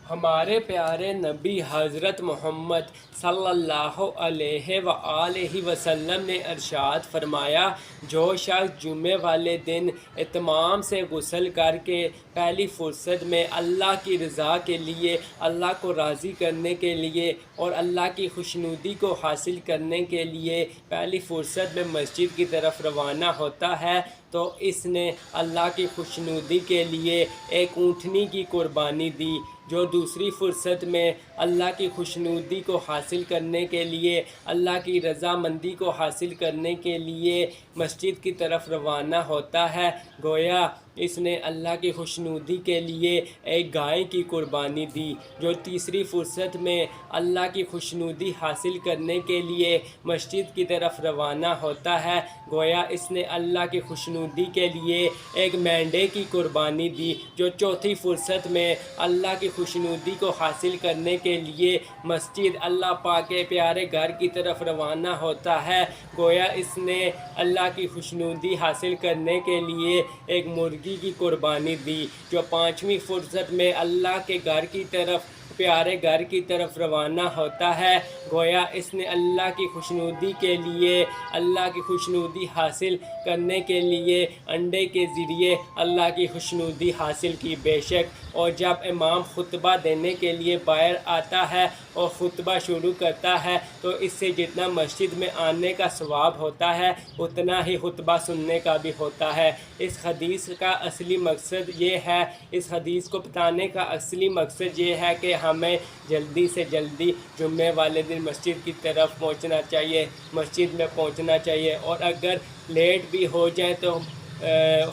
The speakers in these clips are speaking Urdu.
ہمارے پیارے نبی حضرت محمد صلی اللہ علیہ وآلہ وسلم نے ارشاد فرمایا، جو شخص جمعے والے دن اتمام سے غسل کر کے پہلی فرصت میں اللہ کی رضا کے لیے، اللہ کو راضی کرنے کے لیے اور اللہ کی خوشنودی کو حاصل کرنے کے لیے پہلی فرصت میں مسجد کی طرف روانہ ہوتا ہے، تو اس نے اللہ کی خوشنودی کے لیے ایک اونٹنی کی قربانی دی۔ جو دوسری فرصت میں اللہ کی خوشنودی کو حاصل کرنے کے لیے، اللہ کی رضامندی کو حاصل کرنے کے لیے مسجد کی طرف روانہ ہوتا ہے، گویا اس نے اللہ کی خوشنودی کے لیے ایک گائے کی قربانی دی۔ جو تیسری فرصت میں اللہ کی خوشنودی حاصل کرنے کے لیے مسجد کی طرف روانہ ہوتا ہے، گویا اس نے اللہ کی خوشنودی کے لیے ایک مینڈے کی قربانی دی۔ جو چوتھی فرصت میں اللہ کی خوشنودی کو حاصل کرنے کے لیے مسجد، اللہ پاک کے پیارے گھر کی طرف روانہ ہوتا ہے، گویا اس نے اللہ کی خوشنودی حاصل کرنے کے لیے ایک مرغی کی قربانی دی۔ جو پانچویں فرصت میں اللہ کے گھر کی طرف، پیارے گھر کی طرف روانہ ہوتا ہے، گویا اس نے اللہ کی خوشنودی کے لیے، اللہ کی خوشنودی حاصل کرنے کے لیے انڈے کے ذریعے اللہ کی خوشنودی حاصل کی۔ بے شک اور جب امام خطبہ دینے کے لیے باہر آتا ہے اور خطبہ شروع کرتا ہے، تو اس سے جتنا مسجد میں آنے کا ثواب ہوتا ہے اتنا ہی خطبہ سننے کا بھی ہوتا ہے۔ اس حدیث کا اصلی مقصد یہ ہے، اس حدیث کو بتانے کا اصلی مقصد یہ ہے کہ ہمیں جلدی سے جلدی جمعے والے دن مسجد کی طرف پہنچنا چاہیے، مسجد میں پہنچنا چاہیے، اور اگر لیٹ بھی ہو جائیں تو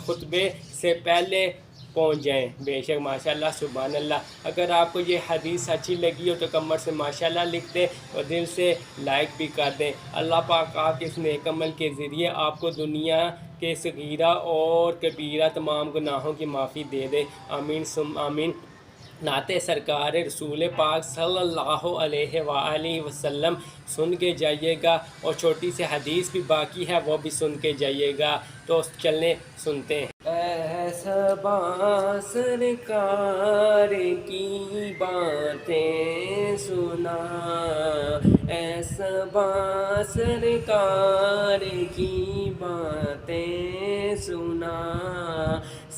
خطبے سے پہلے پہنچ جائیں۔ بے شک ماشاءاللہ سبحان اللہ۔ اگر آپ کو یہ حدیث اچھی لگی ہو تو کمر سے ماشاءاللہ لکھ دیں اور دل سے لائک بھی کر دیں۔ اللہ پاک آپ کے اس نیک عمل کے ذریعے آپ کو دنیا کے صغیرہ اور کبیرہ تمام گناہوں کی معافی دے دے، آمین ثم آمین۔ نعت سرکار رسول پاک صلی اللہ علیہ وآلہ وسلم سن کے جائیے گا، اور چھوٹی سی حدیث بھی باقی ہے وہ بھی سن کے جائیے گا، تو چلیں سنتے ہیں۔ ایسا سرکار کی باتیں سنا، ایسا سرکار کی باتیں سنا،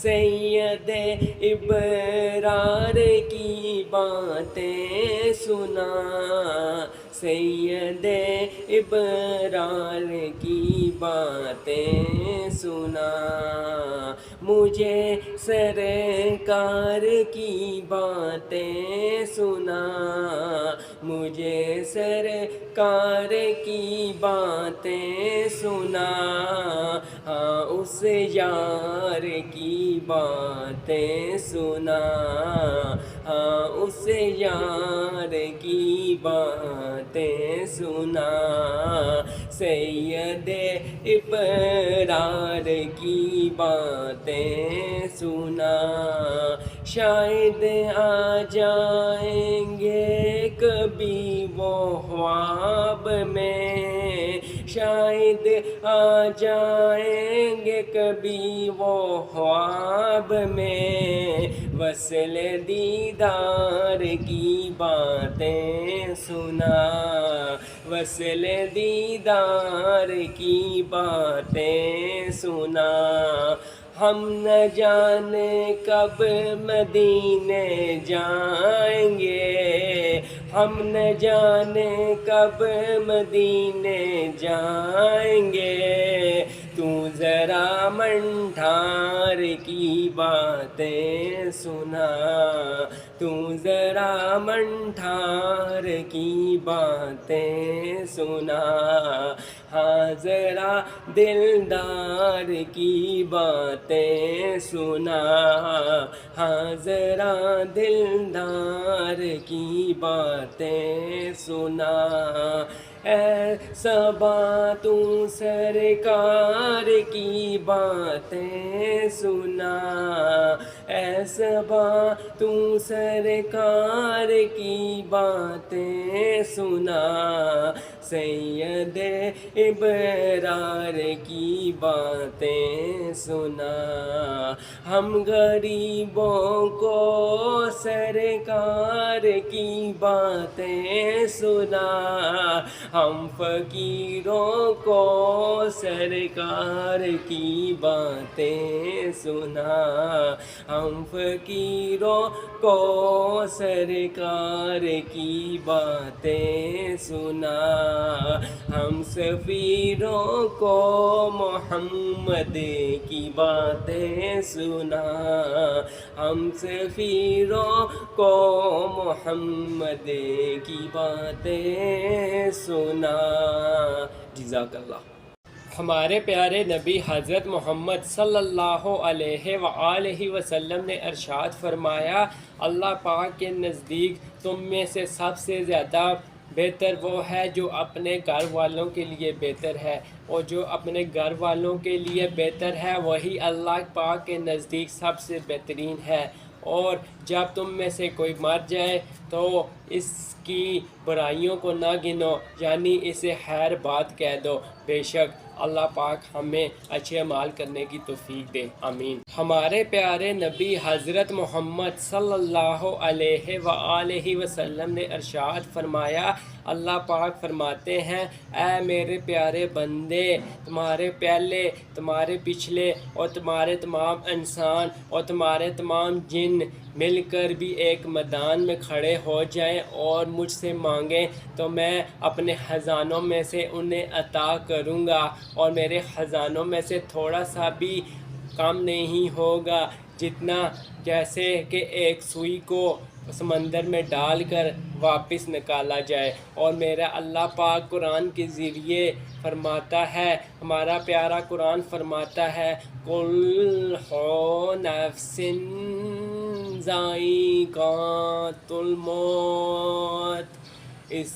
سید ابرار کی باتیں سنا، سید ابرار کی باتیں سنا، مجھے سرکار کی باتیں سنا، مجھے سرکار کی باتیں سنا، ہاں اس یار کی باتیں سنا، ہاں اس یار کی باتیں سنا، سید ابرار کی باتیں سنا، شاید آ جائیں گے کبھی وہ خواب میں، شاید آ جائیں گے کبھی وہ خواب میں، وصل دیدار کی باتیں سنا، وصل دیدار کی باتیں سنا، ہم نہ جانے کب مدینے جائیں گے، ہم نہ جانے کب مدینے جائیں گے، تو ذرا منڈھار کی باتیں سنا، تو ذرا منڈھار کی باتیں سنا، ہاں ذرا دلدار کی باتیں سنا، ہاں ذرا دلدار کی باتیں سنا، اے صبا تو سرکار کی باتیں سنا، اے صبا تو سرکار کی باتیں سنا، سید ابرار کی باتیں سنا، ہم غریبوں کو سرکار کی باتیں سنا، ہم فقیروں کو سرکار کی باتیں سنا، ہم فقیروں کو سرکار کی باتیں سنا، ہم سفیروں کو محمد کی باتیں سنا، ہم سفیروں کو محمد کی باتیں سنا۔ جزاک اللہ۔ ہمارے پیارے نبی حضرت محمد صلی اللہ علیہ وآلہ وسلم نے ارشاد فرمایا، اللہ پاک کے نزدیک تم میں سے سب سے زیادہ بہتر وہ ہے جو اپنے گھر والوں کے لیے بہتر ہے، اور جو اپنے گھر والوں کے لیے بہتر ہے وہی اللہ پاک کے نزدیک سب سے بہترین ہے۔ اور جب تم میں سے کوئی مر جائے تو اس کی برائیوں کو نہ گنو، یعنی اسے خیر بات کہہ دو، بے شک اللہ پاک ہمیں اچھے اعمال کرنے کی توفیق دے، آمین۔ ہمارے پیارے نبی حضرت محمد صلی اللہ علیہ وآلہ وسلم نے ارشاد فرمایا، اللہ پاک فرماتے ہیں، اے میرے پیارے بندے، تمہارے پہلے، تمہارے پچھلے اور تمہارے تمام انسان اور تمہارے تمام جن مل کر بھی ایک میدان میں کھڑے ہو جائیں اور مجھ سے مانگیں تو میں اپنے خزانوں میں سے انہیں عطا کروں گا، اور میرے خزانوں میں سے تھوڑا سا بھی کم نہیں ہوگا، جتنا جیسے کہ ایک سوئی کو سمندر میں ڈال کر واپس نکالا جائے۔ اور میرا اللہ پاک قرآن کے ذریعے فرماتا ہے، ہمارا پیارا قرآن فرماتا ہے، کُلُّ نَفْسٍ ذائقۃ الموت، اس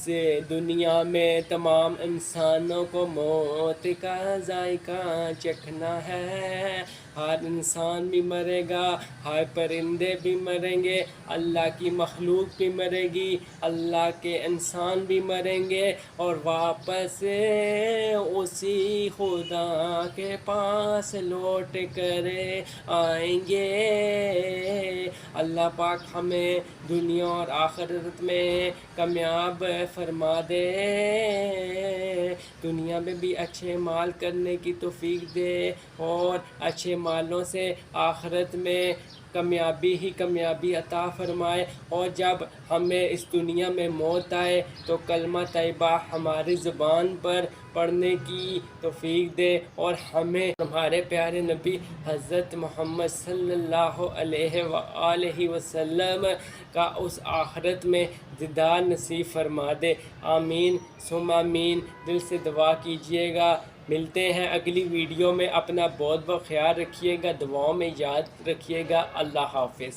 دنیا میں تمام انسانوں کو موت کا ذائقہ چکھنا ہے، ہر انسان بھی مرے گا، ہر پرندے بھی مریں گے، اللہ کی مخلوق بھی مرے گی، اللہ کے انسان بھی مریں گے، اور واپس اسی خدا کے پاس لوٹ کر آئیں گے۔ اللہ پاک ہمیں دنیا اور آخرت میں کامیاب فرما دے، دنیا میں بھی اچھے مال کرنے کی توفیق دے، اور اچھے مالوں سے آخرت میں کامیابی ہی کامیابی عطا فرمائے، اور جب ہمیں اس دنیا میں موت آئے تو کلمہ طیبہ ہماری زبان پر پڑھنے کی توفیق دے، اور ہمیں ہمارے پیارے نبی حضرت محمد صلی اللہ علیہ وآلہ وسلم کا اس آخرت میں دیدار نصیب فرما دے، آمین ثم آمین۔ دل سے دعا کیجئے گا۔ ملتے ہیں اگلی ویڈیو میں، اپنا بہت بہت خیال رکھیے گا، دعاؤں میں یاد رکھیے گا۔ اللہ حافظ۔